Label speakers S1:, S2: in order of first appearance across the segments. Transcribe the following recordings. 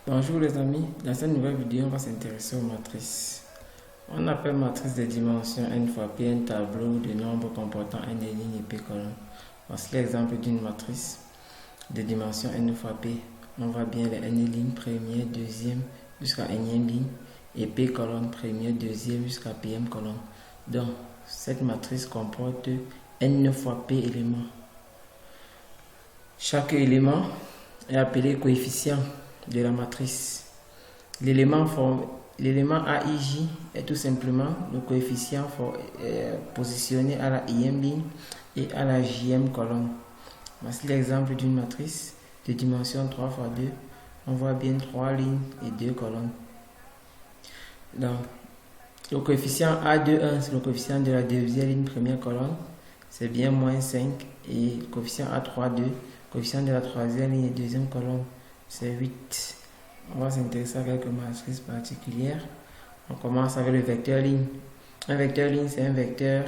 S1: Bonjour les amis, dans cette nouvelle vidéo on va s'intéresser aux matrices. On appelle matrice de dimension n fois p un tableau de nombres comportant n lignes et p colonnes. Voici l'exemple d'une matrice de dimension n fois p. On voit bien les n lignes première, deuxième jusqu'à nème ligne et p colonnes première, deuxième jusqu'à pm colonne. Donc cette matrice comporte n fois p éléments. Chaque élément est appelé coefficient de la matrice. L'élément AIJ est tout simplement le coefficient positionné à la ième ligne et à la jème colonne. Voici l'exemple d'une matrice de dimension 3 x 2. On voit bien 3 lignes et 2 colonnes. Donc, le coefficient A21, c'est le coefficient de la deuxième ligne première colonne, c'est bien moins 5. Et le coefficient A32, coefficient de la troisième ligne et deuxième colonne, c'est 8. On va s'intéresser à quelques matrices particulières. On commence avec le vecteur ligne. Un vecteur ligne, c'est un vecteur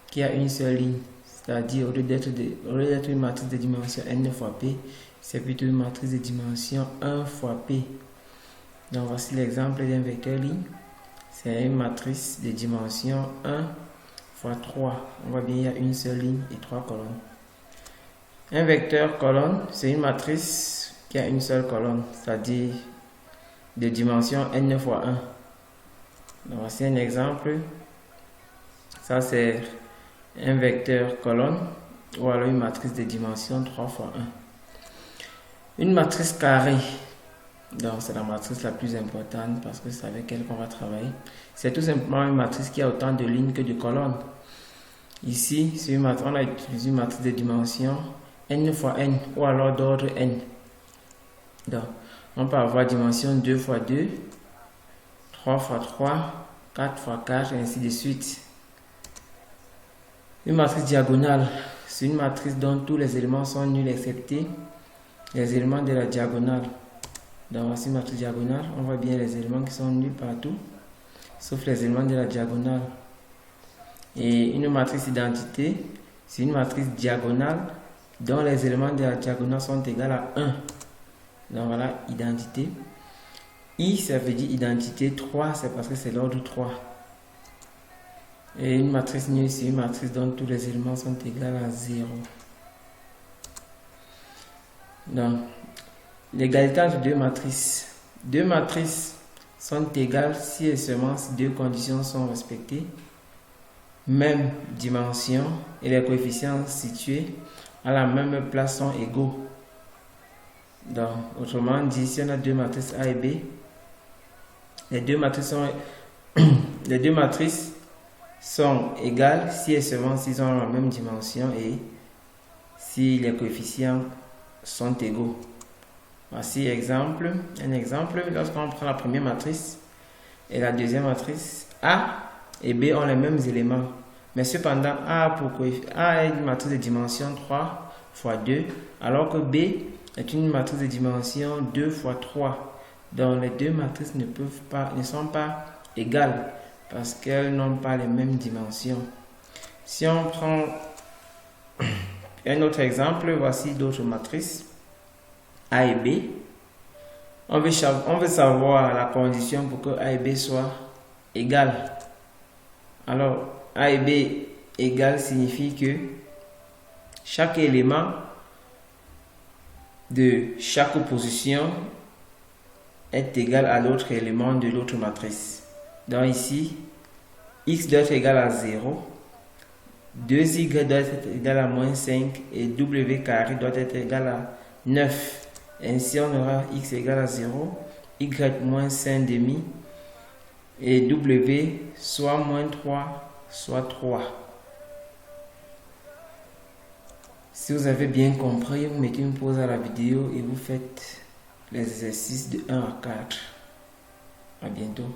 S1: qui a une seule ligne. C'est-à-dire, au lieu d'être une matrice de dimension n fois p, c'est plutôt une matrice de dimension 1 fois p. Donc, voici l'exemple d'un vecteur ligne. C'est une matrice de dimension 1 fois 3. On voit bien il y a une seule ligne et 3 colonnes. Un vecteur colonne, c'est une matrice qui a une seule colonne, c'est-à-dire de dimension n fois 1. Donc, voici un exemple. Ça, c'est un vecteur colonne ou alors une matrice de dimension 3 fois 1. Une matrice carrée, donc c'est la matrice la plus importante parce que c'est avec elle qu'on va travailler. C'est tout simplement une matrice qui a autant de lignes que de colonnes. Ici, on a utilisé une matrice de dimension n fois n ou alors d'ordre n. Donc, on peut avoir dimension 2 fois 2, 3 fois 3, 4 fois 4, et ainsi de suite. Une matrice diagonale, c'est une matrice dont tous les éléments sont nuls excepté les éléments de la diagonale. Donc, voici une matrice diagonale. On voit bien les éléments qui sont nuls partout, sauf les éléments de la diagonale. Et une matrice identité, c'est une matrice diagonale dont les éléments de la diagonale sont égaux à 1. Donc voilà, identité. I, ça veut dire identité. 3, c'est parce que c'est l'ordre 3. Et une matrice nulle, c'est une matrice dont tous les éléments sont égaux à 0. Donc, l'égalité entre deux matrices. Deux matrices sont égales si et seulement si deux conditions sont respectées. Même dimension et les coefficients situés à la même place sont égaux. Donc, autrement dit, si on a deux matrices A et B, les deux matrices sont égales si et seulement s'ils ont la même dimension et si les coefficients sont égaux. Voici un exemple. Lorsqu'on prend la première matrice et la deuxième matrice, A et B ont les mêmes éléments. Mais cependant, A est une matrice de dimension 3 fois 2, alors que B est une matrice de dimension 2 fois 3. Donc les deux matrices ne sont pas égales parce qu'elles n'ont pas les mêmes dimensions. Si on prend un autre exemple, voici d'autres matrices A et B. On veut savoir la condition pour que A et B soient égales. Alors, A et B égales signifie que chaque élément de chaque position est égal à l'autre élément de l'autre matrice. Donc ici, x doit être égal à 0, 2y doit être égal à moins 5 et w carré doit être égal à 9. Ainsi, on aura x égal à 0, y moins 5 demi et w soit moins 3, soit 3. Si vous avez bien compris, vous mettez une pause à la vidéo et vous faites les exercices de 1 à 4. À bientôt.